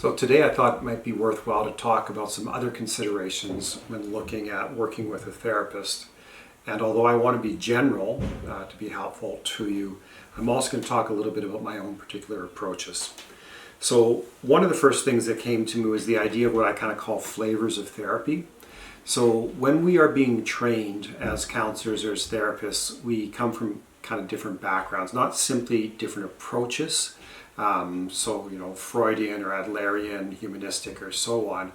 So today I thought it might be worthwhile to talk about some other considerations when looking at working with a therapist. And although I want to be general to be helpful to you, I'm also going to talk a little bit about my own particular approaches. So one of the first things that came to me was the idea of what I kind of call flavors of therapy. So when we are being trained as counselors or as therapists, we come from kind of different backgrounds, not simply different approaches. Freudian or Adlerian, humanistic or so on,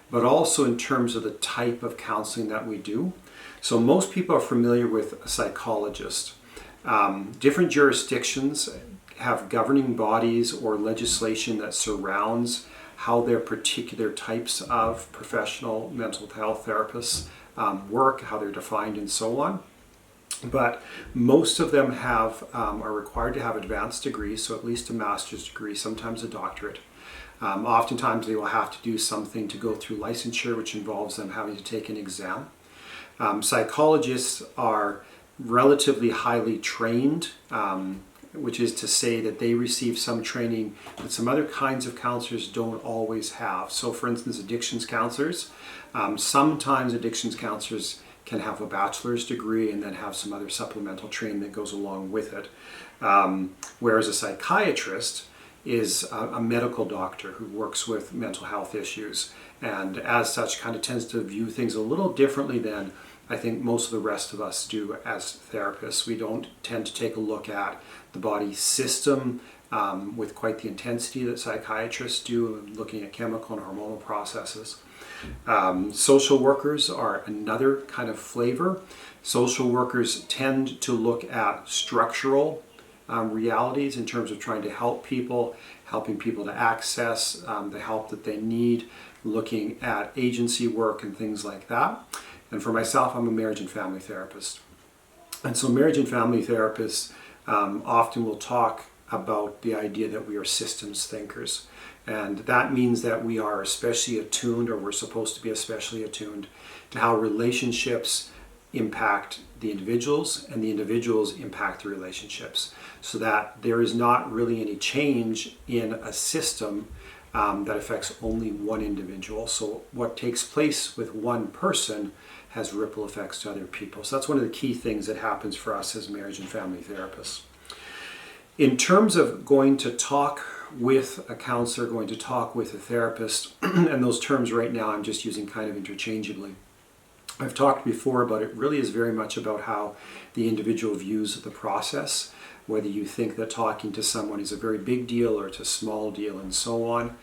but also in terms of the type of counseling that we do. So most people are familiar with a psychologist. Different jurisdictions have governing bodies or legislation that surrounds how their particular types of professional mental health therapists work, how they're defined and so on. But most of them are required to have advanced degrees, so at least a master's degree, sometimes a doctorate. Oftentimes they will have to do something to go through licensure, which involves them having to take an exam. Psychologists are relatively highly trained, which is to say that they receive some training that some other kinds of counselors don't always have. So for instance, addictions counselors, sometimes addictions counselors can have a bachelor's degree and then have some other supplemental training that goes along with it. Whereas a psychiatrist is a medical doctor who works with mental health issues, and as such kind of tends to view things a little differently than I think most of the rest of us do as therapists. We don't tend to take a look at the body system with quite the intensity that psychiatrists do, looking at chemical and hormonal processes. Social workers are another kind of flavor. Social workers tend to look at structural realities in terms of trying to help people, helping people to access the help that they need, looking at agency work and things like that. And for myself, I'm a marriage and family therapist. And so marriage and family therapists often will talk about the idea that we are systems thinkers. And that means that we are especially attuned, or we're supposed to be especially attuned, to how relationships impact the individuals and the individuals impact the relationships, so that there is not really any change in a system that affects only one individual. So what takes place with one person has ripple effects to other people. So that's one of the key things that happens for us as marriage and family therapists. In terms of going to talk with a counselor, going to talk with a therapist, and those terms right now I'm just using kind of interchangeably. I've talked before about it really is very much about how the individual views the process, whether you think that talking to someone is a very big deal or it's a small deal and so on.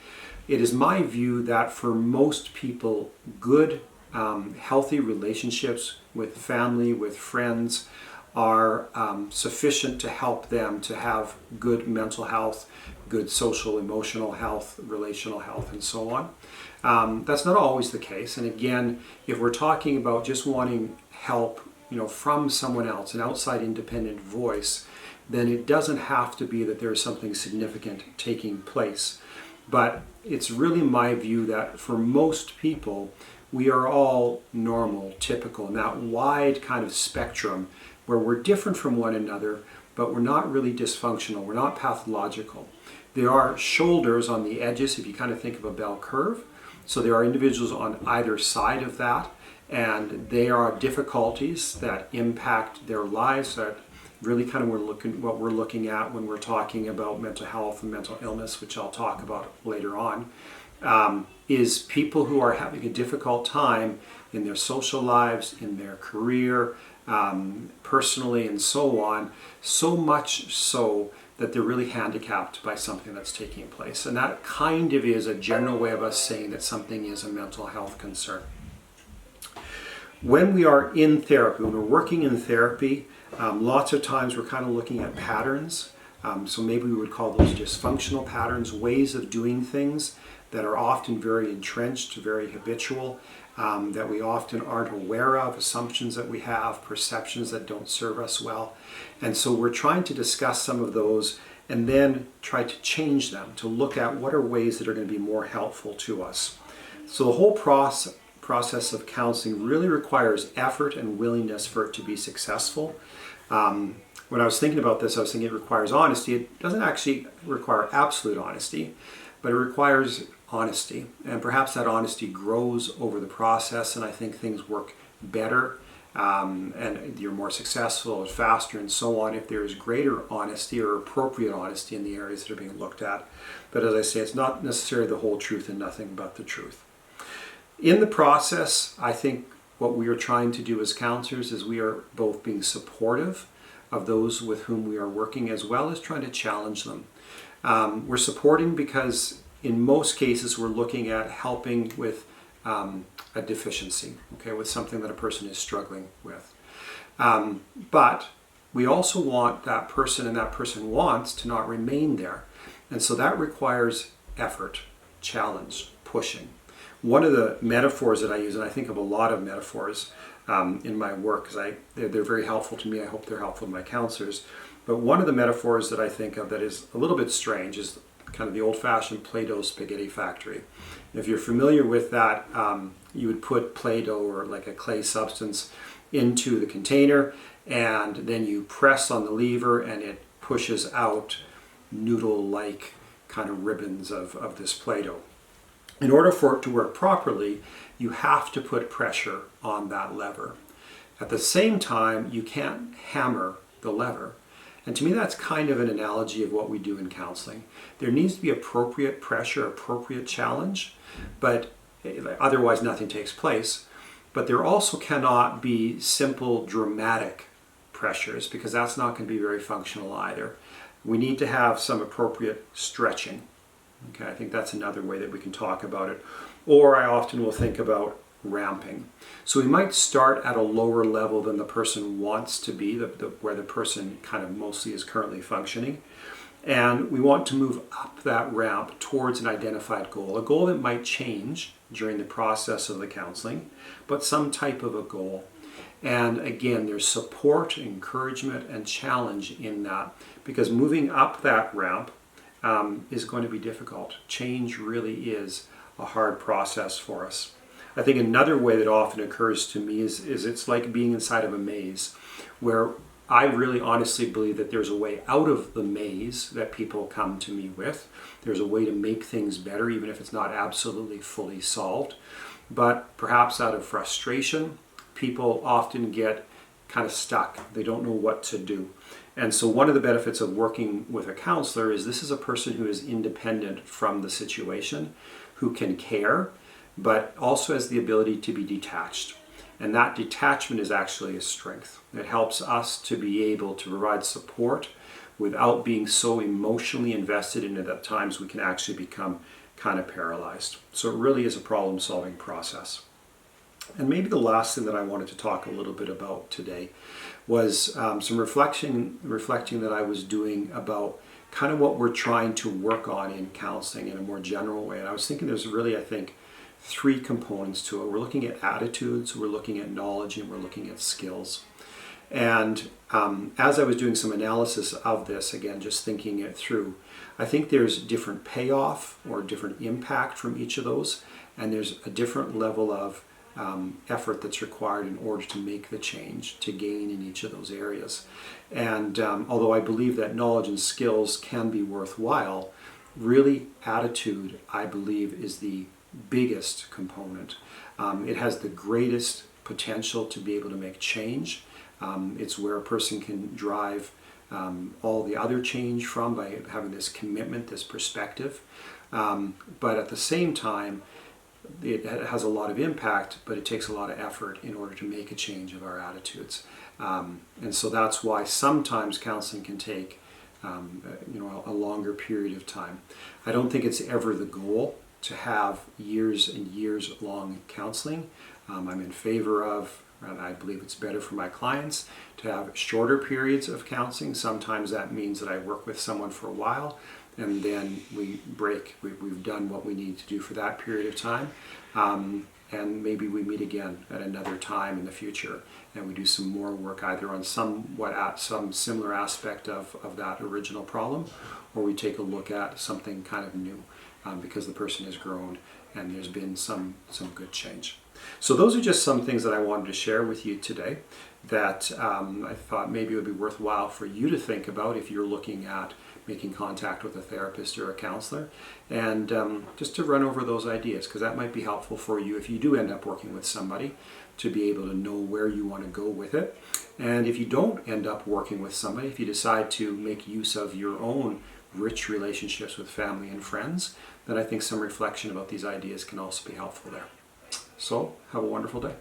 It is my view that for most people, good, healthy relationships with family, with friends, are sufficient to help them to have good mental health, good social, emotional health, relational health, and so on. That's not always the case. And again, if we're talking about just wanting help, from someone else, an outside independent voice, then it doesn't have to be that there's something significant taking place. But it's really my view that for most people, we are all normal, typical, in that wide kind of spectrum where we're different from one another, but we're not really dysfunctional, we're not pathological. There are shoulders on the edges, if you kind of think of a bell curve. So there are individuals on either side of that, and there are difficulties that impact their lives that really kind of what we're looking at when we're talking about mental health and mental illness, which I'll talk about later on, is people who are having a difficult time in their social lives, in their career, personally and so on, so much so that they're really handicapped by something that's taking place. And that kind of is a general way of us saying that something is a mental health concern. When we are in therapy, when we're working in therapy, lots of times we're kind of looking at patterns. So maybe we would call those dysfunctional patterns, ways of doing things that are often very entrenched, very habitual, that we often aren't aware of, assumptions that we have, perceptions that don't serve us well. And so we're trying to discuss some of those and then try to change them, to look at what are ways that are going to be more helpful to us. So the whole process of counseling really requires effort and willingness for it to be successful. When I was thinking about this, I was thinking it requires honesty. It doesn't actually require absolute honesty. but it requires honesty. And perhaps that honesty grows over the process, and I think things work better and you're more successful, faster, and so on if there is greater honesty or appropriate honesty in the areas that are being looked at. But as I say, it's not necessarily the whole truth and nothing but the truth. In the process, I think what we are trying to do as counselors is we are both being supportive of those with whom we are working, as well as trying to challenge them. We're supporting because in most cases we're looking at helping with a deficiency, okay, with something that a person is struggling with. But we also want that person, and that person wants to not remain there. And so that requires effort, challenge, pushing. One of the metaphors that I use, and I think of a lot of metaphors in my work, because they're very helpful to me. I hope they're helpful to my counselors. But one of the metaphors that I think of that is a little bit strange is kind of the old-fashioned Play-Doh spaghetti factory. If you're familiar with that, you would put Play-Doh or like a clay substance into the container, and then you press on the lever and it pushes out noodle-like kind of ribbons of this Play-Doh. In order for it to work properly, you have to put pressure on that lever. At the same time, you can't hammer the lever. And to me, that's kind of an analogy of what we do in counseling. There needs to be appropriate pressure, appropriate challenge, but otherwise nothing takes place. But there also cannot be simple, dramatic pressures, because that's not going to be very functional either. We need to have some appropriate stretching. Okay, I think that's another way that we can talk about it. Or I often will think about ramping. So we might start at a lower level than the person wants to be, where the person kind of mostly is currently functioning. And we want to move up that ramp towards an identified goal, a goal that might change during the process of the counseling, but some type of a goal. And again, there's support, encouragement, and challenge in that, because moving up that ramp is going to be difficult. Change really is a hard process for us. I think another way that often occurs to me is it's like being inside of a maze, where I really honestly believe that there's a way out of the maze that people come to me with. There's a way to make things better, even if it's not absolutely fully solved. But perhaps out of frustration, people often get kind of stuck. They don't know what to do. And so one of the benefits of working with a counselor is this is a person who is independent from the situation, who can care, but also has the ability to be detached. And that detachment is actually a strength. It helps us to be able to provide support without being so emotionally invested in it that at times we can actually become kind of paralyzed. So it really is a problem-solving process. And maybe the last thing that I wanted to talk a little bit about today was some reflecting that I was doing about kind of what we're trying to work on in counseling in a more general way. And I was thinking there's really, I think, three components to it. We're looking at attitudes, we're looking at knowledge, and we're looking at skills. And as I was doing some analysis of this, again, just thinking it through, I think there's different payoff or different impact from each of those, and there's a different level of effort that's required in order to make the change, to gain in each of those areas. And although I believe that knowledge and skills can be worthwhile, really attitude, I believe, is the biggest component. It has the greatest potential to be able to make change. It's where a person can drive all the other change from by having this commitment, this perspective. But at the same time, it has a lot of impact, but it takes a lot of effort in order to make a change of our attitudes. And so that's why sometimes counseling can take a longer period of time. I don't think it's ever the goal to have years and years long counseling. I'm in favor of, and I believe it's better for my clients, to have shorter periods of counseling. Sometimes that means that I work with someone for a while and then we break. We've done what we need to do for that period of time. And maybe we meet again at another time in the future and we do some more work either on some similar aspect of that original problem, or we take a look at something kind of new because the person has grown and there's been some good change. So those are just some things that I wanted to share with you today. that I thought maybe it would be worthwhile for you to think about if you're looking at making contact with a therapist or a counselor, and just to run over those ideas, because that might be helpful for you if you do end up working with somebody, to be able to know where you want to go with it. And if you don't end up working with somebody, if you decide to make use of your own rich relationships with family and friends, then I think some reflection about these ideas can also be helpful there. So have a wonderful day.